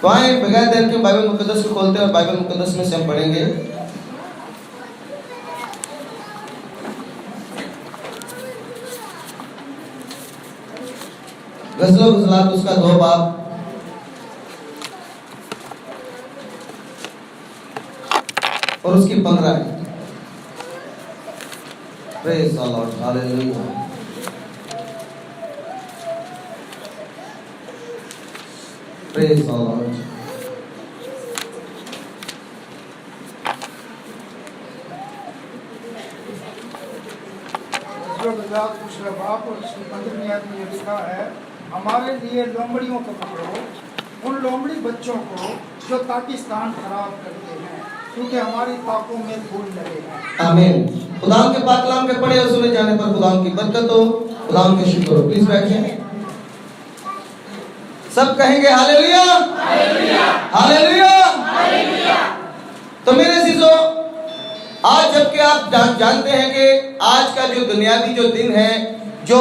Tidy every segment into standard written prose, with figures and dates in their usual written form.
तो आए बगैर देर के बाइबल मुकद्दस को खोलते हैं और बाइबल मुकद्दस में से हम पढ़ेंगे गज़लों गुज़लात उसका 2 बाब और उसकी 15 है। Praise the Lord, hallelujah. Praise the Lord. दूसरा बाप और उसकी 15वीं आयत में लिखा है, हमारे लिए लोमड़ियों को पकड़ो, उन लोमड़ी बच्चों को जो पाकिस्तान खराब करते हैं, क्योंकि हमारी ताकों में फूल लगे हैं। आमीन। खुदा के पाक कलाम के पढ़े और सुने जाने पर खुदा की बरकत हो, खुदा के शुक्र हो। प्लीज बैठिए। सब कहेंगे हालेलुया, हालेलुया, हालेलुया, हालेलुया। तो मेरे अज़ीज़ों, आज जबकि आप जानते हैं कि आज का जो दुनियावी जो दिन है, जो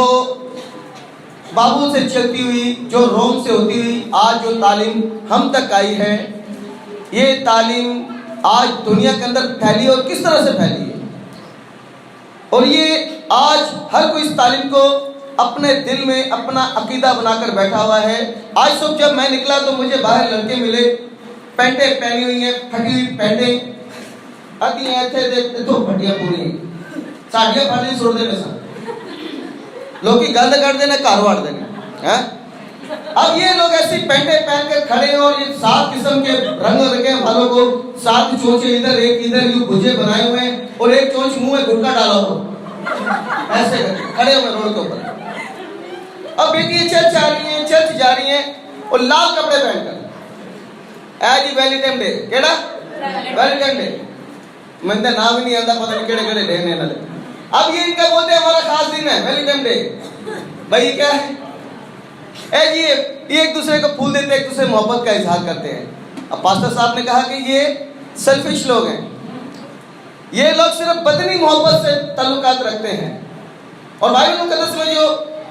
बाबुल से चलती हुई, जो रोम से होती हुई आज जो तालीम हम तक आई है, ये तालीम आज दुनिया के अंदर फैली और किस तरह से फैली है। और ये आज हर कोई इस तालीम को अपने दिल में अपना अकीदा बनाकर बैठा हुआ है। आज सुबह जब मैं निकला तो मुझे बाहर लड़के मिले, पैंटें पहनी हुई हैं, फटी हुई पैंटें आती हैं, अच्छे देखते तो फटियां पूरी साड़ियां फाड़ी छोड़ देने सा लोग की गंद कर देना, कारवाड़ देने हैं। अब ये लोग ऐसी पैंटें पहन कर खड़े हैं और ये 7 किस्म के रंग रखे वालों को, 7 चोंचे इधर एक इधर, यूं भुजे बनाए हुए हैं और एक चोंच मुंह में गुटखा डाला हो, ऐसे करके खड़े हुए रोड के ऊपर। अब बेटी चर्च आ रही है, चर्च जा रही है और लाल कपड़े पहनकर, एज वैलेंटाइन डे, केड़ा वैलेंटाइन डे, मैंने नाम ही नहीं आता, पता नहीं केड़े केड़े डे ने वाले। अब ये इनका बोलते हैं हमारा खास दिन है वैलेंटाइन डे। भाई क्या है? ये एक दूसरे को फूल देते हैं, एक दूसरे मोहब्बत का इजहार करते हैं। अब पास्टर साहब ने कहा कि ये सेल्फिश लोग हैं, ये लोग सिर्फ बदनी मोहब्बत से ताल्लुकात रखते हैं। और बाइबल मुकद्दस में जो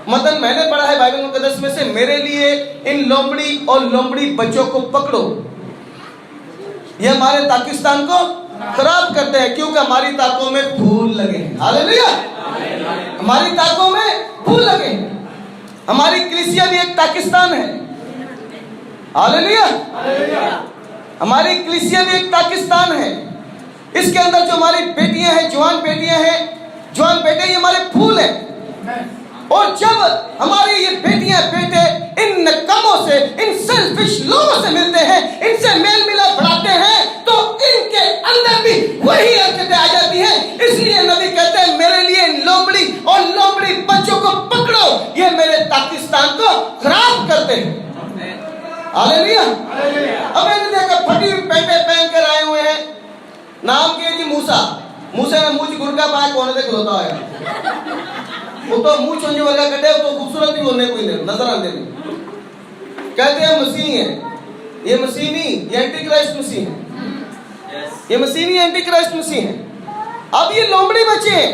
मतलब मैंने पढ़ा है बाइबल मुकद्दस में से, मेरे लिए इन लोमड़ी और लोमड़ी बच्चों को पकड़ो, ये हमारे पाकिस्तान को खराब करते हैं, क्योंकि हमारी ताकों में फूल लगे हैं। हालेलुया, हमारी ताकों में फूल लगे हैं। हमारी कलीसिया भी एक पाकिस्तान है। हालेलुया, हमारी कलीसिया भी एक पाकिस्तान है। इसके अंदर जो हमारी बेटियां हैं, जवान बेटियां हैं, जवान बेटे, ये हमारे फूल हैं। और जब हमारी ये बेटियां बेटे इन नकमों से, इन सेल्फिश लोगों से मिलते हैं, इनसे मेल मिलाप बढ़ाते हैं, तो इनके अंदर भी वही हरकतें आ जाती हैं। इसलिए नबी कहते हैं मेरे लिए लोमड़ी और लोमड़ी बच्चों को पकड़ो, ये मेरे पाकिस्तान को खराब करते हैं। हालेलुया। अब मैंने देखा फटी हुई पैंटें पहन कर आए हुए हैं, नाम के जी मूसा, मूसा ने मुंह गुरका पाया कोने से खलोता है, वो तो मुंह चोंजे वाला कटे, तो खूबसूरत भी होने कोई नहीं नजर आते नहीं। कहते हैं मसीह है, ये मसीह नहीं, ये एंटी क्राइस्ट मसीह है, ये मसीह नहीं, एंटी क्राइस्ट मसीह है। अब ये लोमड़ी बच्चे हैं,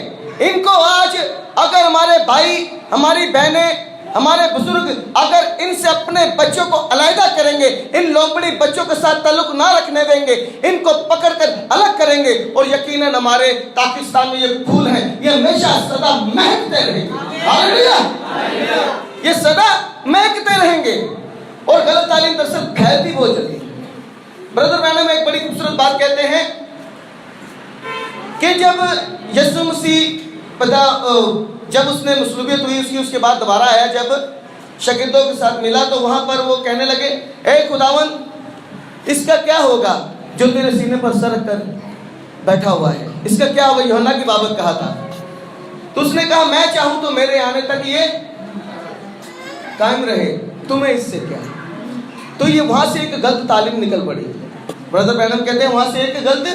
इनको आज अगर हमारे भाई, हमारी बहनें, हमारे बुजुर्ग अगर इनसे अपने बच्चों को अलग करेंगे, इन लोमड़ी बच्चों के साथ ताल्लुक ना रखने देंगे, इनको पकड़कर अलग करेंगे, और यकीनन हमारे पाकिस्तान में ये फूल हैं, ये हमेशा सदा महकते रहेंगे। हालेलुया, ये सदा महकते रहेंगे। और गलत तालीम दरअसल फैलती बहुत जल्दी है। ब्रदर मैडम एक बड़ी खूबसूरत बात कहते हैं कि जब यीशु मसीह जब उसने मसलूबियत हुई उसके बाद दोबारा आया, जब शागिर्दों के साथ मिला, तो वहां पर वो कहने लगे, ए खुदावन, इसका क्या होगा जो तेरे सीने पर सर कर बैठा हुआ है, इसका क्या होगा? यूहन्ना की बाबत कहा था। तो उसने कहा, मैं चाहूं तो मेरे आने तक ये कायम रहे, तुम्हें इससे क्या? तो ये वहां से एक गलत तालीम निकल पड़ी। ब्रदर मैडम कहते हैं वहां से एक गलत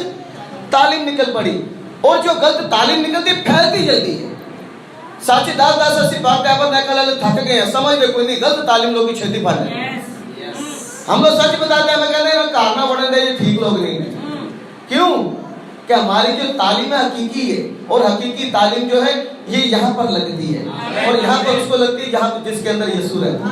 तालीम निकल पड़ी, और जो गलत तालीम निकलती फैलती जल्दी है। साची दास दास ऐसी बात है, अपन थक गए हैं, समझ में कोई नहीं, गलत तालीम लोग की क्षति पा रहे हैं। हम लोग सच बताते हैं, मैं कहते हैं कारना बढ़े दे, ये ठीक लोग नहीं है। क्यों? कि हमारी जो तालीम हकीकी है और हकीकी तालीम जो है ये यहाँ पर लगती है और यहाँ पर उसको लगती है जहाँ पर जिसके अंदर यीशु रहता है।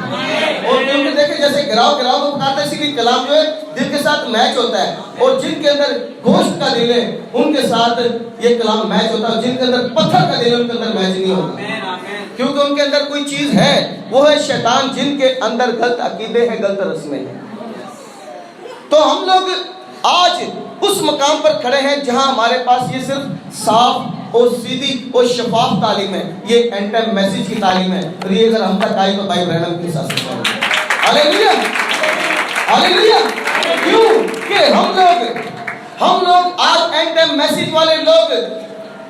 और क्योंकि देखे जैसे गिराव में पकाता है, इसीलिए कलाम जो है दिल के साथ मैच होता है, और जिनके अंदर गोश्त का दिल है उनके साथ ये कलाम मैच होता है, जिनके अंदर पत्थर का दिल है उनके अंदर मैच नहीं होता, क्योंकि उनके अंदर कोई चीज है, वो है शैतान, जिनके अंदर गलत अकीदे हैं, गलत रस्में हैं। तो हम लोग आज उस मकाम पर खड़े हैं जहां हमारे पास ये सिर्फ साफ और सीधी और शफाफ तालीम है, ये एंड टाइम मैसेज की तालीम है। और ये अगर हम तक आई तो भाई ब्रैनम के साथ हालेलुया हालेलुया। क्यों कि हम लोग आज एंड टाइम मैसेज वाले लोग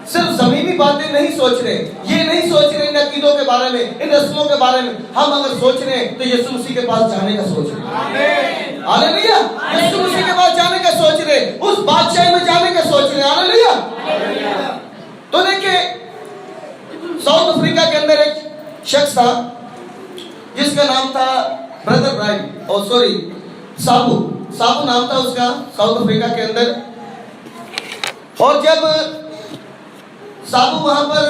सिर्फ जमीनी बातें नहीं सोच रहे, ये नहीं सोच रहे इन अकीदों के बारे में, इन रस्मों के बारे में। हम अगर सोच रहे हैं तो यीशु मसीह के पास जाने का सोच रहे हैं, हालेलुया। यीशु मसीह के पास जाने का सोच रहे, उस बादशाह में जाने का सोच रहे, हालेलुया। तो देखिए साउथ अफ्रीका के अंदर एक शख्स था जिसका नाम था ब्रदर ब्राइट, और सॉरी साबू नाम था उसका, साउथ अफ्रीका के अंदर। और जब साबू वहां पर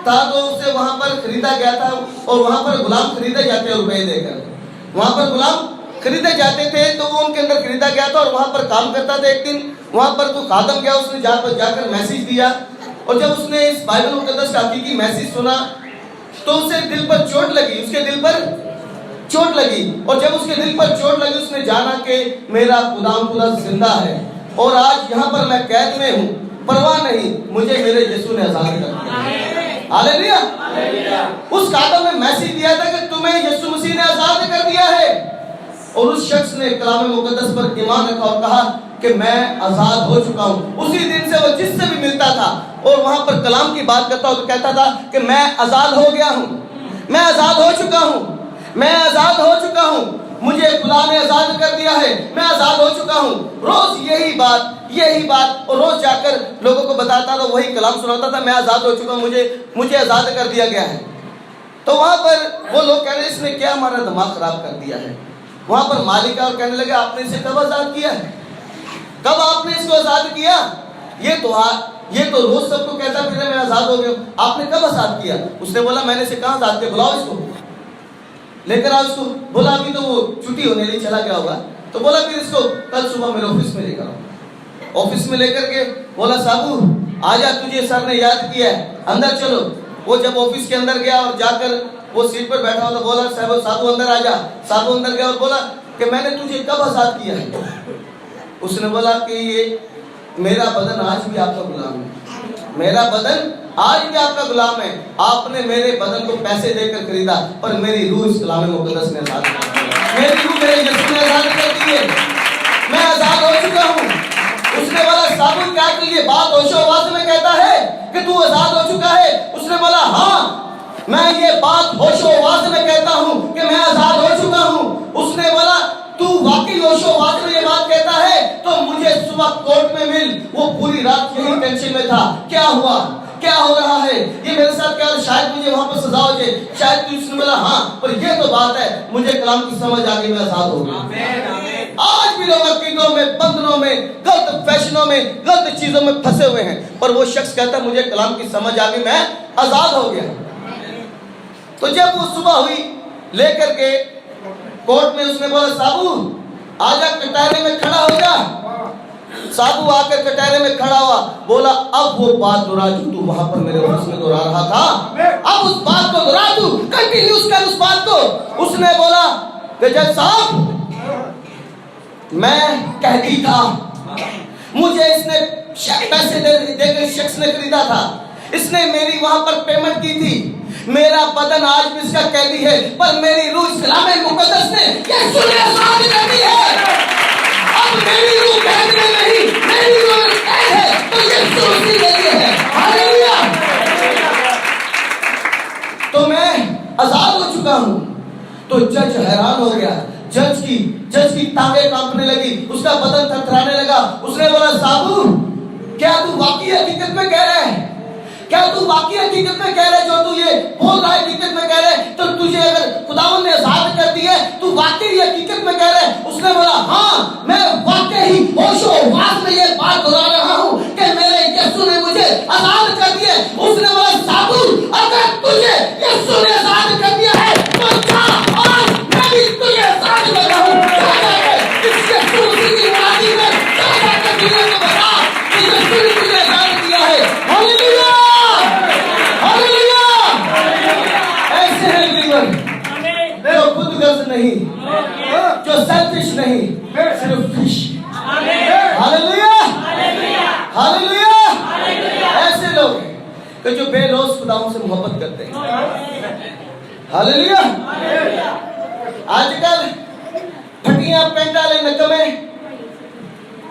था तो उसे वहां पर खरीदा गया था, और वहां पर गुलाम खरीदे जाते हैं रुपए देकर, वहां पर गुलाम खरीदे जाते थे, तो वो उनके अंदर खरीदा गया था और वहां पर काम करता था। एक दिन वहां पर तो खादम गया, उसने जाकर मैसेज दिया, और जब उसने इस बाइबल मुकद्दस का हकीकी मैसेज सुना तो उसे दिल पर चोट लगी, उसके दिल पर चोट लगी। और जब उसके दिल पर चोट लगी उसने जाना कि मेरा खुदा जिंदा है, और आज यहाँ पर मैं कैद में हूँ, परवाह नहीं, मुझे मेरे यीशु ने आजाद कर दिया, हालेलुया। उस खादम में मैसेज दिया था कि तुम्हें यीशु मसीह ने आजाद कर दिया है, और उस शख्स ने कलाम मुकद्दस पर ईमान रखा और कहा कि मैं आजाद हो चुका हूँ। उसी दिन से वो जिससे भी मिलता था और वहां पर कलाम की बात करता तो कहता था कि मैं आजाद हो गया हूँ, मैं आजाद हो चुका हूँ, मैं आजाद हो चुका हूँ, मुझे खुदा ने आजाद कर दिया है, मैं आजाद हो चुका हूँ। रोज यही बात और रोज जाकर लोगों को बताता था, वही कलाम सुनाता था, मैं आजाद हो चुका हूँ, मुझे आजाद कर दिया गया है। तो वहां पर वो लोग कह रहे इसने क्या हमारा दिमाग खराब कर दिया है। वहां पर मालिक और कहने लगे आपने इसे कब आजाद किया है, कब आपने इसको आजाद किया, ये तो रोज सबको कहता फिर मैं आजाद हो गया, आपने कब आजाद किया। उसने बोला मैंने इसे कहाँ आजाद किया, बुलाओ इसको, लेकर आओ इसको। बोला अभी तो वो छुट्टी होने लिए चला गया होगा, तो बोला फिर इसको कल सुबह मेरे ऑफिस में लेकर आओ। ऑफिस में लेकर के बोला साबू आजा, तुझे सर ने याद किया है, अंदर चलो। वो जब ऑफिस के अंदर गया और जाकर वो सीट पर बैठा हुआ तो बोला साबू अंदर आजा। साबू अंदर गया और बोला कि मैंने तुझे कब आजाद किया है। उसने बोला कि ये मेरा बदन आज भी आपका गुलाम है, मेरा बदन आज भी आपका गुलाम है, आपने मेरे बदन को पैसे देकर खरीदा, पर मेरी रूह इस कलाम मुकद्दस ने आजाद कर दी, मेरी रूह मेरे यीशु ने आजाद कर दी है, मैं आजाद हो चुका हूँ। उसने बोला साबुन क्या तू ये बात होशो-हवास में कहता है कि तू आजाद हो चुका है। उसने बोला हाँ मैं ये बात होशो-हवास में कहता हूँ कि मैं आजाद हो चुका हूँ। उसने बोला तू वाकई होशो-हवास में ये बात कहता है तो मुझे सुबह कोर्ट में मिल। वो पूरी रात यही टेंशन में था, क्या हुआ, क्या हो रहा है, ये मेरे साथ क्या, शायद मुझे वहां पर सजा हो जाए, शायद तू। उसने बोला हाँ पर ये तो बात है, मुझे कलाम की समझ आ गई, मैं आजाद हो गया। आज भी लोग अकीदों में, बंधनों में, गलत फैशनों में, गलत चीजों में फंसे हुए हैं, पर वो शख्स कहता है मुझे कलाम की समझ आ गई, मैं आजाद हो गया। तो जब वो सुबह हुई लेकर के कोर्ट में, उसने बोला साबू आजा कटहरे में खड़ा हो जा। साबू आकर कटहरे में खड़ा हुआ, बोला अब वो बात दोहरा जो तू वहां पर मेरे ऑफिस में दोहरा रहा था, अब उस बात को दोहरा, तू कंटिन्यूस कर उस बात को। उसने बोला कि जज साहब मैं कहती था, मुझे इसने पैसे देकर शख्स ने खरीदा था, इसने मेरी वहां पर पेमेंट की थी, मेरा बदन आज भी इसका कैदी है, पर मेरी रूह इस्लाम मुकद्दस ने यीशु ने आजाद कर दी है। अब मेरी रूह कैद में नहीं, मेरी रूह कैद है तो यीशु मसीह के लिए है, हालेलुया। तो मैं आजाद हो चुका हूं। तो जज हैरान हो गया, जज की टांगें कांपने लगी, उसका बदन थरथराने लगा। उसने बोला साबू क्या तू वाकई हकीकत में कह रहा है, क्या तू वाकई हकीकत में कह रहा है, जो तू ये बोल रहा है हकीकत में कह रहा है, तो तुझे अगर खुदावंद ने आजाद कर दी है, तू वाकई हकीकत में कह रहा है। उसने बोला हाँ मैं वाकई होशो-हवास में ये बात दोहरा रहा हूँ कि मेरे जो खुदगर्ज नहीं, जो सेल्फिश नहीं, सिर्फ फिश। Hallelujah, hallelujah. ऐसे लोग हैं कि जो बेलौस खुदाओं से मोहब्बत करते हैं। हालेलुया। आजकल फटियां पेंटा ले नकमे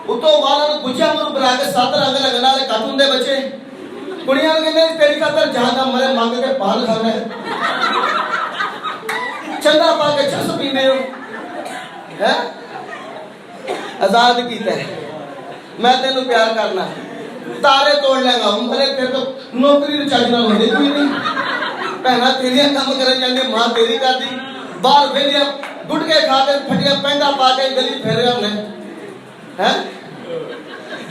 उतो वाला ने गुजा मरु बना के सात रंग लगना ले काटून दे बच्चे कुड़ियां ने कहने तेरी खातर जहां का मरे मांग के पान खाना है, चंदा पा के चस पीने हो है। आजाद कीता है, मैं तेनू प्यार करना, तारे तोड़ लेगा हूं, भले तेरे तो नौकरी चज ना होंदी कोई नहीं, भैना तेरिया काम करन जांदी, मां तेरी करदी, बाहर वेलिया गुटके खा के फटिया पेंडा पा के गली फेरे हमने हैं।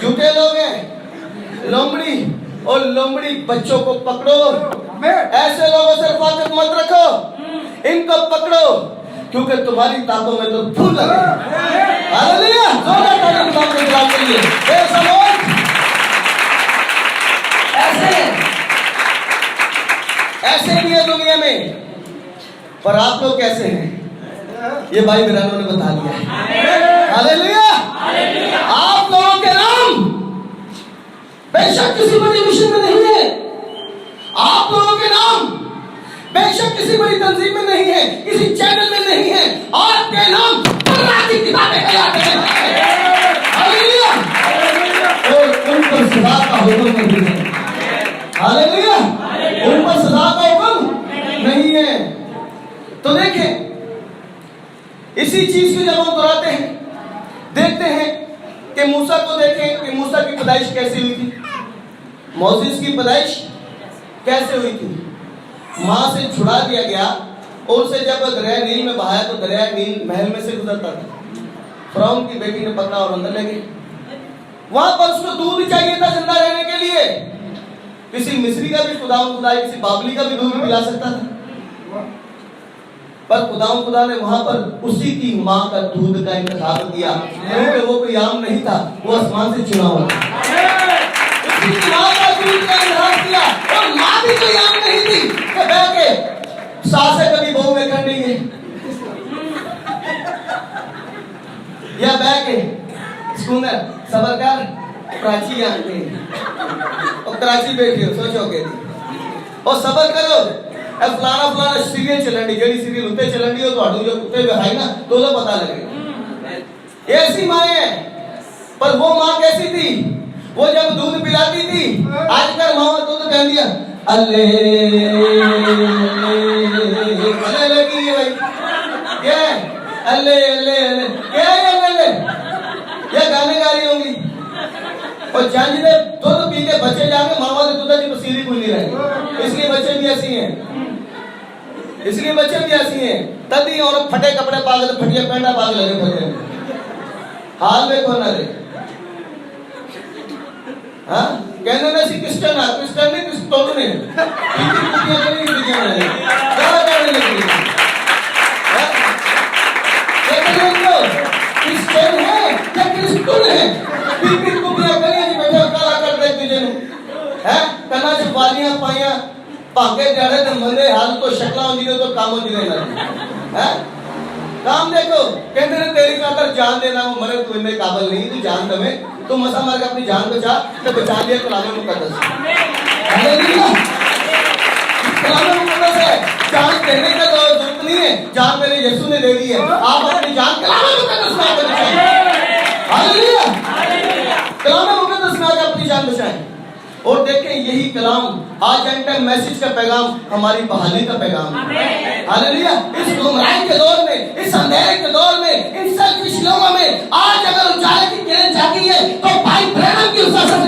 झूठे लोग हैं। लोमड़ी और लोमड़ी बच्चों को पकड़ो, ऐसे लोगों से रफाकत मत रखो, इनको पकड़ो क्योंकि तुम्हारी ताकों में तो फूल लगे। हालेलुया, जोरदार ताली खुदा के जलाल के लिए। ऐसे लोग ऐसे भी है दुनिया में, पर आप लोग कैसे हैं ये भाई बहनों ने बता दिया है। हालेलुया। आप लोगों के नाम बेशक किसी बड़ी मिशन में नहीं है, आप लोगों के नाम बेशक किसी बड़ी तंजीम में नहीं है, किसी चैनल में नहीं है, आपके नाम कुरान की किताबें कहलाते हैं। हालेलुया। और उन पर सजा का हुक्म नहीं है। हालेलुया। उन पर सजा का हुक्म नहीं है। तो देखें, इसी चीज को जब हम दोहराते हैं, देखते हैं कि मूसा को देखें कि मूसा की पैदाइश कैसे हुई थी, मोसेस की पैदाइश कैसे हुई थी। मां से छुड़ा दिया गया और उसे जब दरिया नील में बहाया तो दरिया नील महल में से गुजरता था। फिरौन की बेटी ने पकड़ा और अंदर ले गई। वहां पर उसको दूध चाहिए था जिंदा रहने के लिए। किसी मिस्री का भी खुदा किसी बाबली का भी दूध पिला सकता था, पर खुदा ने वहां पर उसी की मां का दूध का इंतखाब किया, क्योंकि वो कोई आम नहीं था, वो आसमान से चुना हुआ उसी की मां का दूध का इंतखाब किया। और मां भी कोई आम नहीं थी कि बैठ के सास से कभी बहू में खंडी है या बैठ के सुंदर सबर कर प्राची आंटी और कराची बैठी हो सोचोगे और सबर करो। फलाना फलाना सीरियल चलन दी, जेडी सीरियल उत्ते चलन दी, तो जो कुत्ते बिहाई ना तो पता लगे। ऐसी माँ है, पर वो माँ कैसी थी, वो जब दूध पिलाती थी, आजकल माँ दूध कह दिया अल्ले अल्ले की है भाई, क्या है अल्ले अल्ले अल्ले, क्या है अल्ले, ये गाने गा रही होंगी। और जंज ने दूध पी के बच्चे जाके मामा के दूध की तस्वीर कोई नहीं रहे, इसलिए बच्चे भी ऐसी हैं, इसलिए बच्चे भी ऐसी हैं। तभी और फटे कपड़े पागल, फटिया पेंडा पागल लगे फटे हाल देखो ना रे। हाँ कहने ना सी क्रिश्चियन है, क्रिश्चियन नहीं क्रिश्चियन ने इनकी कुटियां करी क्रिश्चियन है, क्या कहने लगी कहते हैं क्रिश्चियन है या क्रिश्चियन है, इनकी कुटियां करी जी बैठे काला कर दे तुझे हैं, कन्ना च वालियां पाइयां भागे जाड़े ते मंदे हाल तो शक्ला होंदी तो काम होंदी नहीं है। काम देखो कहते ने तेरी खातर जान देना, वो मरे तू इतने काबिल नहीं, तू जान दे तो मसा मार के अपनी जान बचा तो बचा लिया कलाम मुकद्दस। हालेलुया। कलाम मुकद्दस है, जान देने का तो जरूरत नहीं है, जान मेरे यीशु ने दे दी है, आप अपनी जान कलाम मुकद्दस में आकर बचाएं। हालेलुया। कलाम मुकद्दस में आकर अपनी जान बचाएं। और देखें यही कलाम आज एंड टाइम मैसेज का पैगाम हमारी बहाली का पैगाम है। हालेलुया। इस गुमराही के दौर में, इस अंधेरे के दौर में, इन सेल्फिश लोगों में आज अगर उजाले की किरण जागी है तो भाई ब्रैनम की उस असर से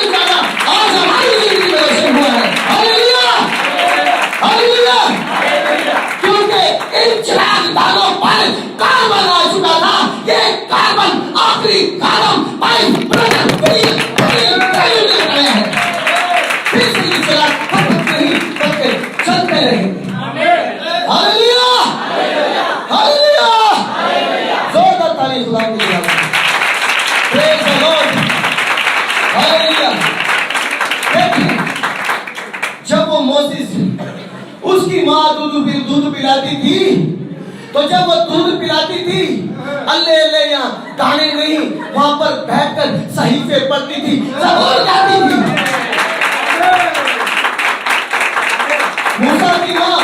उजाला आज हमारी जिंदगी में रोशन हुआ है। Hallelujah, hallelujah. क्योंकि इन चिराग दानों पर कार्बन आ चुका था, ये कार्बन आखिरी कार्बन भाई ब्रैनम चलते रहेंगे। Hallelujah, hallelujah. जोरदार ताली खुदा के लिए। Praise the Lord. हालेलुया। देखिए जब वो मोसेस उसकी मां दूध पिलाती थी, तो जब वो दूध पिलाती थी, अल्ले अल्ले यहाँ गाने नहीं, वहां पर बैठकर सहीफे पढ़ती थी, ज़बूर गाती थी। मूसा की माँ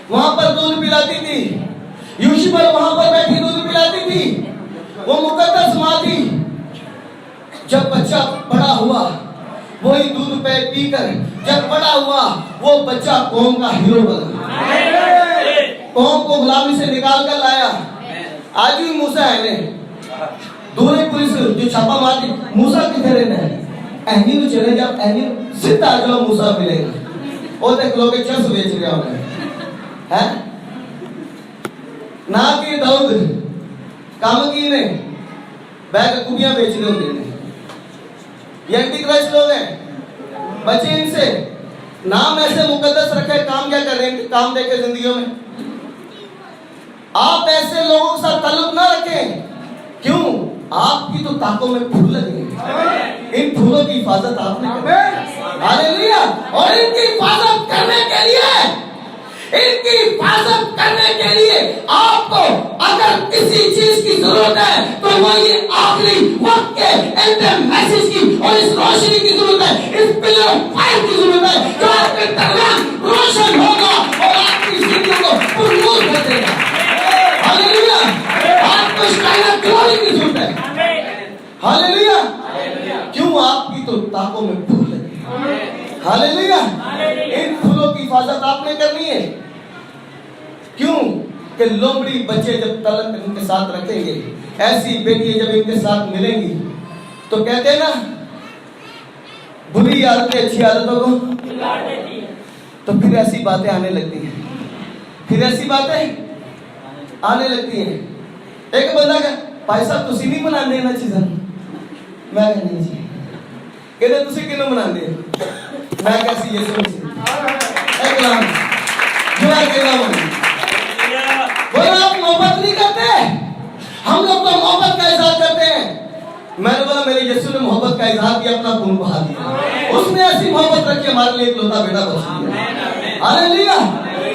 वहां पर दूध पिलाती थी, यूसुफ वहां पर बैठी दूध पिलाती थी, वो मुकद्दस माँ थी। जब बच्चा बड़ा हुआ, वही दूध पे पीकर जब बड़ा हुआ, वो बच्चा कौम का हीरो बना, कौम को गुलामी से निकाल कर लाया। आज भी मूसा है ने दूसरे पुलिस जो छापा मारती, मूसा किधर है, एनी तो चले जाओ, एनी सीधा आ जाओ, मूसा मिलेगा। और देख लोग चर्च बेच रहे होंगे, हैं ना कि दाऊद काम की ने बैग कुबियां बेच रहे होंगे। ये एंटीक्राइस्ट लोग हैं, बचे इनसे। नाम ऐसे मुकद्दस रखे, काम क्या कर रहे हैं, काम देखे जिंदगियों में। आप ऐसे लोगों के साथ ताल्लुक ना रखें, क्यों? आपकी तो ताकों में फूल लगे, इन फूलों की हिफाजत आपने करनी। हालेलुया। और इनकी हिफाजत करने के लिए आपको अगर किसी चीज की जरूरत है, तो वो ये आखिरी वक्त के एंड मैसेज की और इस रोशनी की जरूरत है, इस पिलर ऑफ फायर की जरूरत है, जो आपके दरमियान रोशन होगा और आपकी जिंदगी को पुरनूर कर देगा। हालेलुया। आपको इस कायनात ग्लोरी की जरूरत है। हालेलुया। क्यों? आपकी तो ताकों में फूल लगे। हालेलुया। इन फूलों की हिफाजत आपने करनी है। क्यों? कि लोमड़ी बच्चे जब तलक इनके साथ रखेंगे, ऐसी बेटी जब इनके साथ मिलेंगी, तो कहते हैं ना, बुरी आदतें अच्छी आदतों को तो फिर ऐसी बातें आने लगती हैं, आने लगती हैं। एक बंदा का भाई साहब तुसी नहीं बना देना चीज़, मैं नहीं जी, कहते तुसी किन्हों बना दे, मैं कैसी ये सोच एक लाम जो है कहना हूँ, बोला आप मोहब्बत नहीं करते, हम लोग तो मोहब्बत का इजहार करते हैं। मैंने बोला मेरे यीशु ने मोहब्बत का इजहार किया, अपना खून बहा दिया, उसने ऐसी मोहब्बत रखी हमारे लिए इकलौता बेटा बच गया। हालेलुया।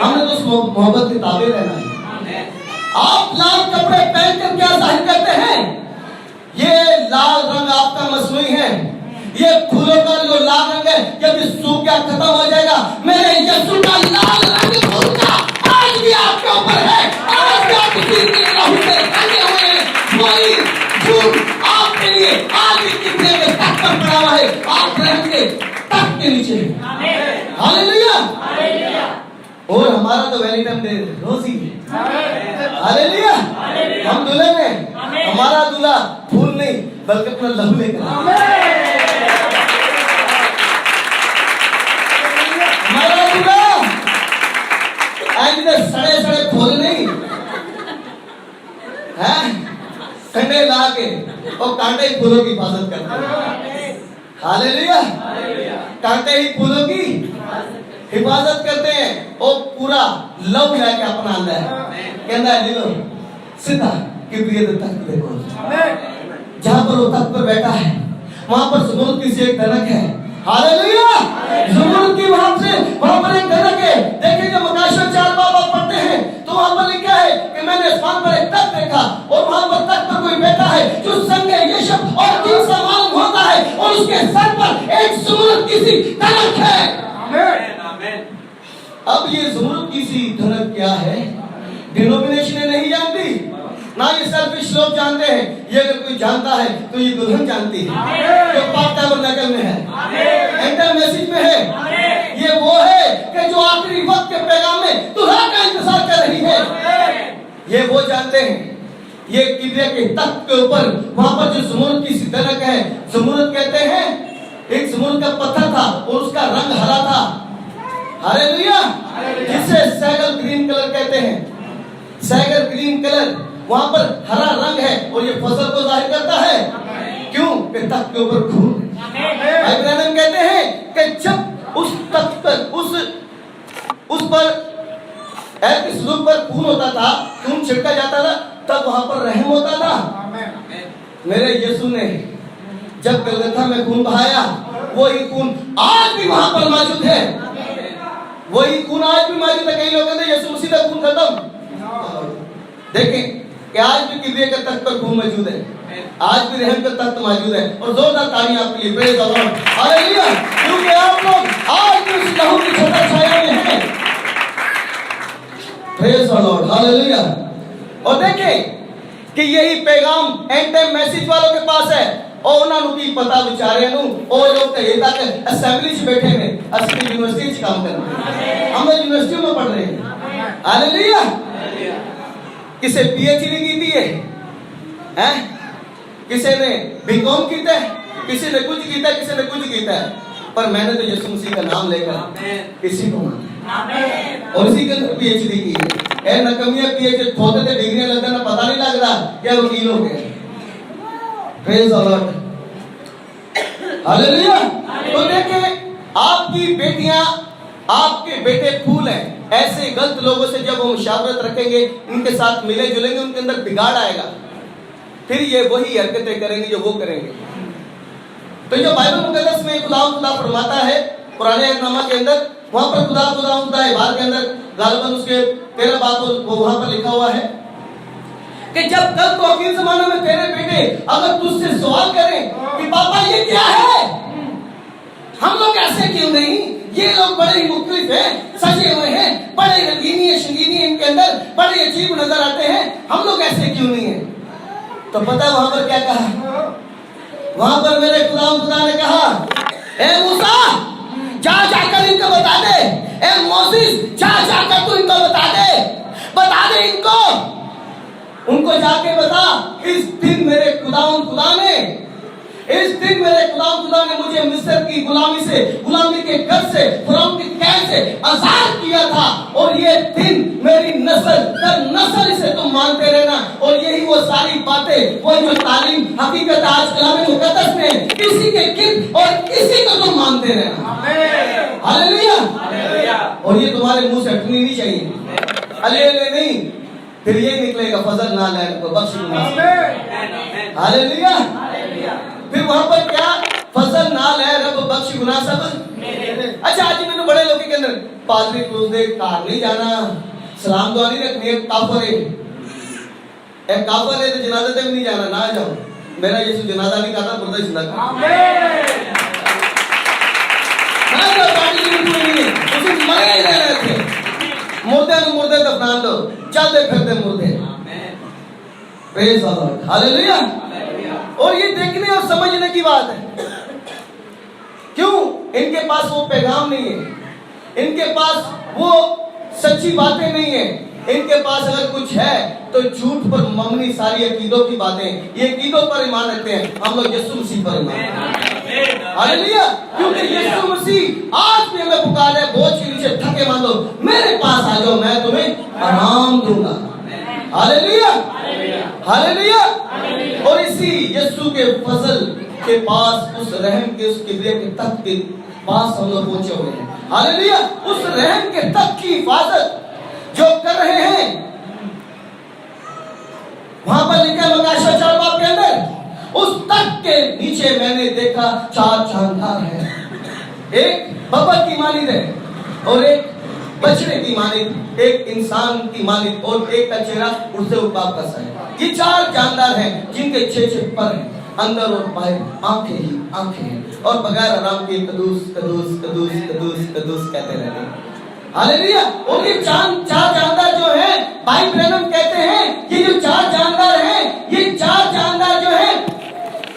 हमने तो उस मोहब्बत के ताबे रहना है। आप लाल कपड़े पहनकर क्या जाहिर करते हैं? ये लाल रंग आपका मसनूई है, ये फूलों का जो लाल रंग है, जब ये सूख गया खत्म हो जाएगा। मेरे यीशु का लाल रंग फूलना आज भी आपके ऊपर है, आज भी आप उसी के लहू से रंगे हुए हैं। वही फूल आपके लिए आज भी कितने के तख्त पर पड़ा हुआ है, आप रहेंगे तख्त के नीचे। हालेलुया। और हमारा तो वैलिडम डे रोज ही है। हालेलुया। हम दुल्हन हैं, हमारा दूल्हा फूल नहीं बल्कि अपना लहू लेकर, हमारा दूल्हा सड़े सड़े फूल नहीं है, कंडे ला के और कांटे ही फूलों की हिफाजत करते हैं। हालेलुया। कांटे ही फूलों की हिफाजत करते हैं, और पूरा लव लेके अपना आंदा है, कहता है लो सीधा किब्रियत तख्त देखो, जहां पर वो तख्त पर बैठा है वहां पर ज़ुमरुद की सी एक धनक है। हालेलुया। ज़ुमरुद की वहां पर एक धनक है। देखिए जब मकाशर 4 बाबा पढ़ते हैं तो वहां पर लिखा है कि मैंने आसमान पर एक तख्त देखा, और वहां पर तख्त पर कोई बैठा है जो संगे यशब और कीमत से मालूम होता है, और उसके सर पर एक ज़ुमरुद की सी धनक है। अब ये ज़ुमरुद की सी धनक क्या है, डिनोमिनेशन नहीं जानती, ना ये सेल्फिश लोग जानते हैं। ये अगर कोई जानता है तो ये दुल्हन जानती है, जो पाक टैबरनेकल में है, एंटर मैसेज में है। ये वो है कि जो आखिरी वक्त के पैगाम में दुल्हा का इंतजार कर रही है, ये वो जानते हैं। ये किबिया के तख्त के ऊपर वहां पर जो ज़ुमरुद की सी धनक है, ज़ुमरुद कहते हैं एक ज़ुमरुद का पत्थर था और उसका रंग हरा था। हालेलुया। जिसे सैगल ग्रीन कलर कहते हैं, सैगल ग्रीन कलर, वहां पर हरा रंग है और ये फसल को जाहिर करता है। क्यों? कि तख्त के ऊपर खून। भाई ब्रैनम कहते हैं कि जब उस तख्त पर उस पर ऐसे स्लूप पर खून होता था, खून छिड़का जाता था, तब वहां पर रहम होता था। मेरे यीशु ने जब गलगथा में खून बहाया, वो ही खून आज भी वहां पर मौजूद है। वही खून आज भी मौजूद है। कई लोग कहते हैं यीशु मसीह का खून खत्म। देखें कि आज भी किबरिया के तख्त पर खून मौजूद है, आज भी रहम का तख्त मौजूद है। और जोरदार तालियां आपके लिए, प्रेज द लॉर्ड, हालेलुया। क्योंकि आप लोग आज भी उस लहू की छटा छाया में हैं। Praise the Lord, hallelujah. और देखें कि यही पैगाम एंड टाइम मैसेज वालों के पास है। और उन्होंने की पता विचारे नु और लोग कहे तक असेंबली च बैठे ने, असली यूनिवर्सिटी च काम करना, हम यूनिवर्सिटी में पढ़ रहे हैं। हालेलुया। किसे पीएचडी की थी है, किसी ने बीकॉम किया है, किसी ने कुछ किया, किसी ने कुछ किया है, पर मैंने तो यीशु मसीह का नाम लेकर किसी को माना और इसी के अंदर पीएचडी की है। ए नकमिया पीएचडी खोते थे, डिग्रियां लगता ना पता नहीं लगता क्या वकील हो गए। Praise the Lord, hallelujah. तो देखें आपकी बेटियां, आपके बेटे फूल हैं। ऐसे गलत लोगों से जब वो मुशावरत रखेंगे, इनके साथ मिले जुलेंगे, उनके अंदर बिगाड़ आएगा, फिर ये वही हरकतें करेंगे जो वो करेंगे। तो जो बाइबल मुकद्दस में खुदा फरमाता है पुराने नामा के अंदर, वहां पर खुदा है बात के अंदर गालिबन उसके 13 बात वो वहां पर लिखा हुआ है कि जब कल तो आखिर जमाने में तेरे बेटे अगर तुझसे सवाल करें कि पापा ये क्या है, हम लोग ऐसे क्यों नहीं, ये लोग बड़े ही मुख्तलिफ हैं, सजे हुए हैं, बड़े रंगीनी शंगीनी इनके अंदर बड़े अजीब नजर आते हैं, हम लोग ऐसे क्यों नहीं है। तो पता वहां पर क्या कहा, वहां पर मेरे खुदा ने कहा, ए मूसा जा जाकर इनको बता दे, ए मोसेस जा जाकर तू इनको बता दे इनको, उनको जाके बता, इस दिन मेरे खुदा ने मुझे मिस्र की गुलामी के घर से, फिरौन की कैद से आजाद किया था। और ये दिन मेरी नस्ल दर नस्ल इसे तुम मानते रहना। और यही वो सारी बातें, वो जो तालीम हकीकत आज कलाम मुकद्दस में किसी के कित और इसी को तुम मानते रहना। हालेलुया। और ये तुम्हारे मुंह से हटनी नहीं चाहिए, अले नहीं, फिर ये निकलेगा फजल ना ले को बख्श दूंगा। हालेलुया। फिर वहां पर क्या, फजल ना ले रब बख्श गुनाह सब। अच्छा आज मैंने बड़े लोग के अंदर पादरी पुरुष कार नहीं जाना, सलाम दुआ नहीं रखनी, एक काफर है तो जनाजा तक नहीं जाना, ना जाओ, मेरा यीशु जनाजा नहीं खाता, मुर्दा जिंदा करता। ना जाओ, पार्टी नहीं, उसे मरे ही रह रहे थे, मुर्दे दफनान दो, चलते फिरते मुर्दे। Praise the Lord, hallelujah. और ये देखने और समझने की बात है, क्यों इनके पास वो पैगाम नहीं है, इनके पास वो सच्ची बातें नहीं है, इनके पास अगर कुछ है तो झूठ पर मबनी सारी अकीदों की बातें, ये अकीदों पर ईमान रखते हैं। हम लोग यीशु मसीह पर ईमान, हालेलुया। क्योंकि यीशु मसीह आज भी हमें पुकार है, बोझ के नीचे थके मान लो, मेरे पास आ जाओ, मैं तुम्हें आराम दूंगा। Hallelujah, hallelujah. और इसी यीशु के फजल के पास, उस रहम के, उस किबरिया के तख्त के पास हम लोग पहुंचे हुए हैं। हालेलुया। उस रहम के तख्त की हिफाजत जो कर रहे हैं, वहां पर लिखा है मकाशा 4 बाब के अंदर, उस तख्त के नीचे मैंने देखा 4 जानदार हैं, एक बबर की मानिंद है और एक बछड़े की मानिंद, एक इंसान की मानिंद और एक का चेहरा उससे उपाप का सा है। ये 4 जानदार हैं जिनके 6 पर हैं, अंदर और बाहर आंखें ही आंखें हैं, और बगैर आराम के कदूस कदूस कदूस कदूस कदूस कहते रहते हैं। हालेलुया। और ये 4 जानदार जो है, भाई ब्रैनम कहते हैं, ये जो 4 जानदार हैं, ये 4 जानदार जो हैं,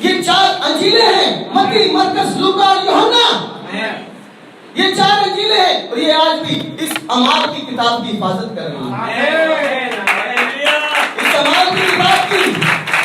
ये 4 अंजीलें हैं, मत्ती, मरकस, लूका और यूहन्ना, ये 4 अंजीलें हैं। और ये आज भी इस अमाल की किताब की हिफाजत कर रही है, इस अमाल की किताब की।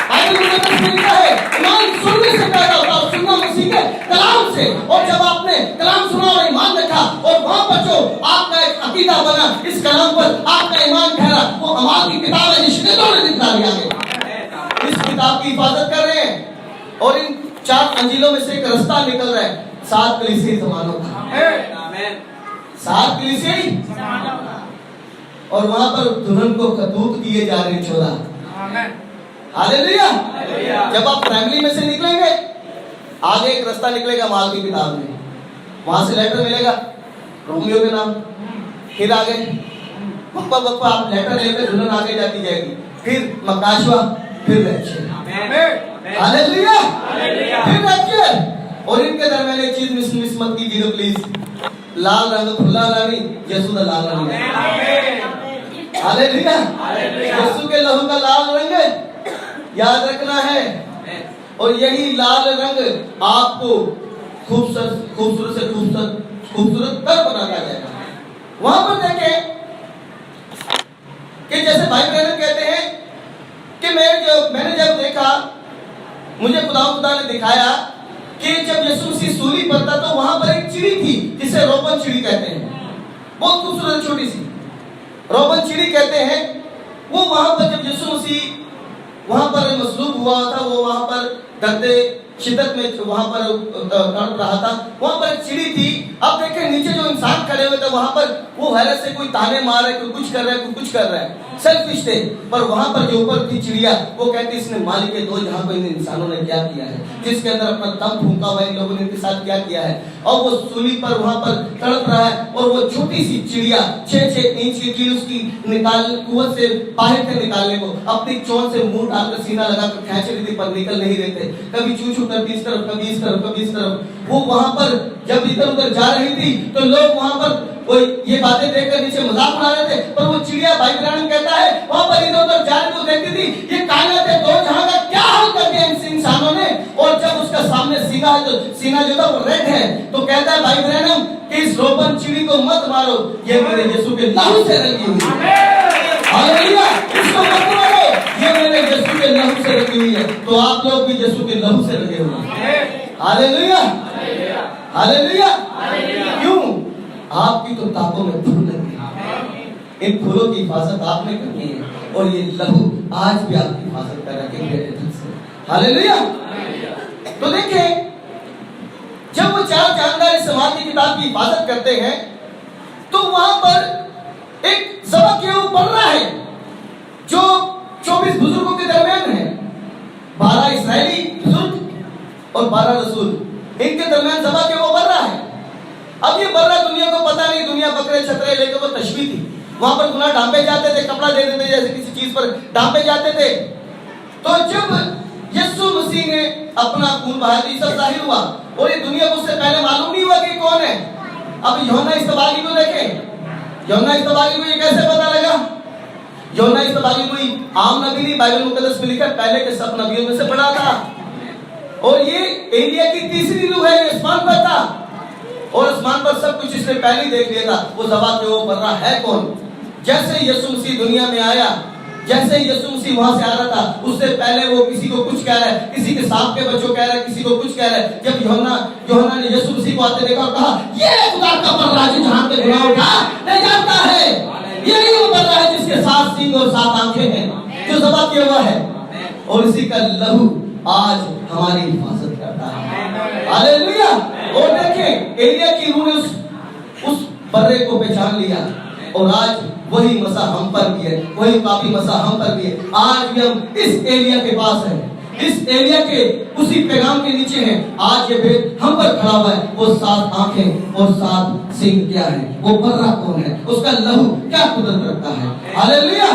बाइबल मुकद्दस में लिखा है, ईमान सुनने से पैदा होता है, सुनना मसीह के कलाम से। और जब आपने कलाम सुना और ईमान रखा, और वहां पर जो आपका एक अकीदा बना, इस कलाम पर आपका ईमान ठहरा, वो अमाल की किताब है जिसने तो दिखा दिया गया। इस किताब की हिफाजत कर रहे हैं। और इन 4 अंजीलों में से एक रास्ता निकल रहा है, 7 कलीसियाई ज़मानों का, 7 कलीसियाई, और वहां पर दुल्हन को खतूत दिए जा रहे 14। हालेलुया। जब आप फैमिली में से निकलेंगे, आगे एक रास्ता निकलेगा माल की किताब में, वहां से लेटर मिलेगा रोमियो के नाम, फिर आ गए, वक्फा वक्फा आप लेटर लेकर दुल्हन आगे जाती जाएगी, फिर मकाशवा, फिर रैप्चर। हालेलुया, फिर रैप्चर। और इनके दरमियान एक चीज मिस मत कीजिएगा प्लीज, लाल रंग खुला नहीं, यीशु का लाल रंग है। हालेलुया, यीशु के लहू का लाल रंग याद रखना है, और यही लाल रंग आपको खूबसूरत से खूबसूरत तर बनाता जाएगा। वहां पर देखें कि जैसे भाई बहन कहते हैं कि मैंने जब देखा, मुझे खुदा ने दिखाया कि जब यीशु मसीह सूली पर था तो वहां पर एक चिड़ी थी जिसे रोपन चिड़ी कहते हैं, बहुत खूबसूरत छोटी सी रोपन चिड़ी कहते हैं। वो वहां पर जब यीशु मसीह वहां पर मसलूब हुआ था, वो वहां पर दर्दे शिद्दत में वहां पर तड़प रहा था, वहां पर एक चिड़ी थी। अब देखें नीचे जो इंसान खड़े हुए थे वहां पर वो हैरत से कोई ताने मार रहा है, कोई कुछ कर रहा है, कोई कुछ कर रहा है, सेल्फिश थे। पर वहां पर जो ऊपर थी चिड़िया, वो कहती इसने मालिक के दो जहां को इन इंसानों ने क्या किया है, जिसके अंदर अपना दम फूंका हुआ इन लोगों ने इनके साथ क्या किया है। और वो सूली पर वहां पर तड़प रहा है, और वो छोटी सी चिड़िया 6-6 इंच की उसकी कुवत से बाहर थे निकालने को, अपनी चोंच से मुंह डालकर सीना लगाकर खींच रही थी, पर निकल नहीं रहे थे। कभी चू चू करती इस तरफ, कभी इस तरफ, कभी इस तरफ। वो वहां पर जब इधर उधर जा रही थी तो लोग वहां पर वो ये बातें देखकर नीचे मजाक उड़ा रहे थे, पर वो चिड़िया भाई ब्राह्मण कहता है वहां पर इधर उधर जाने को देखती थी, ये कायनात है दो जहां का क्या हाल कर दिया इन इंसानों ने। और जब उसका सामने सीना जो था वो रेड है, तो कहता है भाई ब्राह्मण कि इस रोपन चिड़ी को मत मारो, ये मेरे यीशु के लहू से रंगी हुई है। हालेलुया, इसको मत मारो, ये मेरे यीशु के लहू से रंगी हुई है। तो आप लोग भी यीशु के लहू से रंगे हुए हैं। Hallelujah, hallelujah. क्यों? आपकी तो ताकों में फूल लगे हैं, इन फूलों की हिफाजत आपने करनी है, और ये लहू आज भी आपकी हिफाजत कर रखे। हालेलुया। तो देखिए, जब वो चार जानदार इस समाज की किताब की हिफाजत करते हैं तो वहां पर एक सबक ये बढ़ रहा है जो 24 बुजुर्गों के दरमियान है, 12 इस्राएली बुजुर्ग और 12 रसूल, इनके दरमियान सबक ये वो बढ़ रहा है। अब ये बढ़ रहा दुनिया को पता नहीं, दुनिया बकरे छतरे लेकर वो तशबीह थी, वहां पर गुनाह ढांपे जाते थे, कपड़ा दे देते जैसे किसी चीज पर ढांपे जाते थे। तो जब यीशु मसीह ने अपना खून बहाया तो ये सब जाहिर हुआ, और ये दुनिया को उससे पहले मालूम नहीं हुआ कि कौन है। अब यूहन्ना इस्तबागी को देखें, यूहन्ना इस्तबागी को ये कैसे पता लगा? यूहन्ना इस्तबागी कोई आम नबी नहीं, बाइबल मुकद्दस में लिखा पहले के सब नबियों में से बड़ा था, और ये एलिया की तीसरी रूह है, आसमान पर था, और आसमान पर सब कुछ इसने पहले देख लिया था। वो जवाब के वो बर्रा है कौन? जैसे यीशु मसीह दुनिया में आया, जैसे यीशु मसीह वहां से आ रहा था, उससे पहले वो किसी को कुछ कह रहा है, किसी के सांप के बच्चों कह रहा है, किसी को कुछ कह रहा है। जब यूहन्ना ने यीशु मसीह को आते देखा और कहा ये खुदा का बर्रा जो जहां पे गुनाह उठा नहीं जाता है, यही वो बर्रा है जिसके 7 सींग और 7 आंखें हैं, जो ज़बह किया हुआ है, और इसी का लहू आज हमारी हिफाजत करता है। हालेलुया। और देखें, एलिया की रूह ने उस बर्रे को पहचान लिया, और आज वही मसा हम पर भी है, वही काफी मसा हम पर भी है। आज भी हम इस एलिया के पास है, इस एलिया के उसी पैगाम के नीचे हैं। आज ये भेद हम पर खड़ा हुआ है, वो 7 आंखें और 7 सिंह क्या है, वो बर्रा कौन है, उसका लहू क्या कुदरत रखता है। हालेलुया।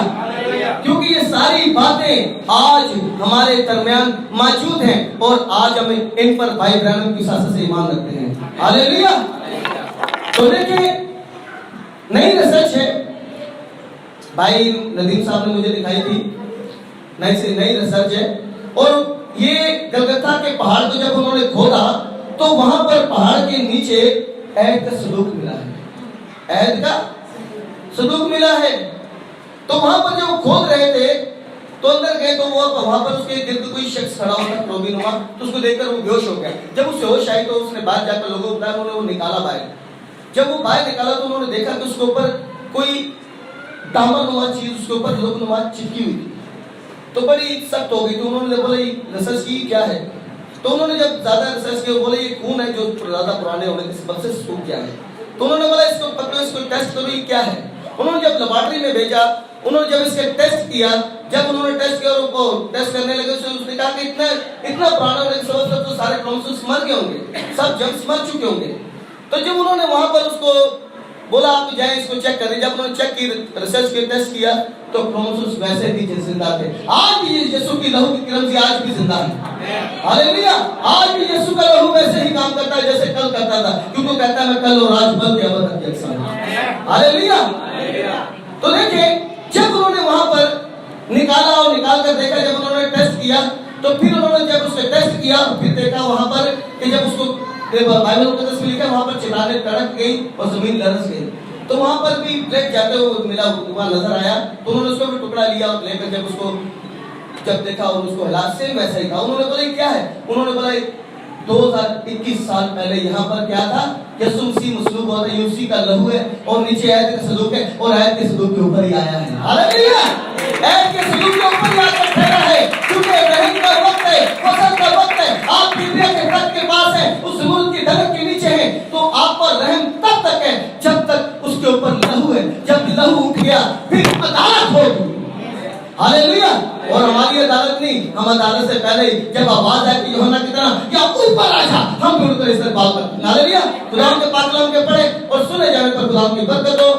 क्योंकि ये सारी बातें आज हमारे दरमियान मौजूद हैं, और आज हम इन पर भाई ब्रैनम की शासन से ईमान रखते हैं। हालेलुया। तो देखिए, नई रिसर्च है, भाई नदीम साहब ने मुझे दिखाई थी, नई रिसर्च है, और ये गलगथा के पहाड़ को जब उन्होंने खोदा तो वहां पर पहाड़ के नीचे ऐद का सदूक मिला है, ऐद का सदूक मिला है। तो वहां पर जब खोद रहे थे तो अंदर गए तो वो वहां पर उसके गिर्द कोई शख्स खड़ा हुआ था, क्रोबीनुमा, तो उसको देखकर वो बेहोश हो गया। जब उसे होश आई तो उसने बाहर जाकर लोगों को बताया, उन्होंने वो निकाला बाहर। जब वो बाहर निकाला तो उन्होंने देखा कि उसके ऊपर कोई डामरनुमा चीज उसके ऊपर लोहनुमा चिपकी हुई थी, तो बड़ी सख्त हो गई। तो उन्होंने बोला ये रिसर्च की क्या है, तो उन्होंने जब ज्यादा रिसर्च किया बोले ये खून है जो ज्यादा पुराने होने के सबब से सूख गया है। तो उन्होंने बोला इसको पकड़ो, इसको टेस्ट करो ये क्या है। उन्होंने जब लेबोरेटरी में भेजा, उन्होंने जब इसके टेस्ट किया, जब उन्होंने टेस्ट किया और वो टेस्ट करने लगे तो उसने कहा कि इतना पुराना होने के सबब तो सारे क्रोमोसोम्स मर गए होंगे, सब जर्म्स मर चुके होंगे। तो जब उन्होंने वहां पर उसको बोला आप जाएं इसको चेक करें। जब उन्होंने चेक की, रिसर्च की, टेस्ट किया, तो क्रोमोसोम्स वैसे ही जिंदा थे। आज भी यीशु की लहू की किरण से आज भी जिंदा है। हालेलुया। आज भी यीशु का लहू वैसे ही काम करता है जैसे कल करता था, क्योंकि कहता है मैं कल और आज बल के अवध तक यकसान हूं। हालेलुया। तो देखिए, जब उन्होंने वहां पर निकाला और निकाल कर देखा, जब उन्होंने टेस्ट किया, तो फिर उन्होंने जब उसका टेस्ट किया, फिर देखा वहां पर कि जब उसको बाइबल में लिखा वहां पर चट्टानें कड़क गई और जमीन लरस गई। तो वहां पर भी ब्रेक जाते हुए मिला हुआ नजर आया। तो उन्होंने उसको भी टुकड़ा लिया और लेकर जब उसको जब देखा और उसको हिला, सेम वैसा ही था। उन्होंने बोला क्या है? उन्होंने बोला 2021 साल पहले यहाँ पर क्या था? यीशु मसीह मसलूब हुआ था, यूसी का लहू है और नीचे आयत के सदूक है और आयत के सदूक के ऊपर ही आया है। हालेलुया। आयत के सदूक के ऊपर ही आकर ठहरा है, क्योंकि रहम का वक्त है, फसल का वक्त है, आप बिबिया के तट के पास है, उस मुल्क की ढलक के नीचे है। तो आप पर रहम तब तक है जब तक उसके ऊपर लहू है। जब लहू उठ गया फिर अदालत होगी। हालेलुया। और हमारी अदालत नहीं, हम अदालत से पहले जब आवाज आए कि यूहन्ना की तरह या ऊपर आ जा, हम भी उठकर इस पर बात करते हैं। हालेलुया। खुदा के पाक कलाम के पढ़े और सुने जाने पर खुदा की बरकत हो।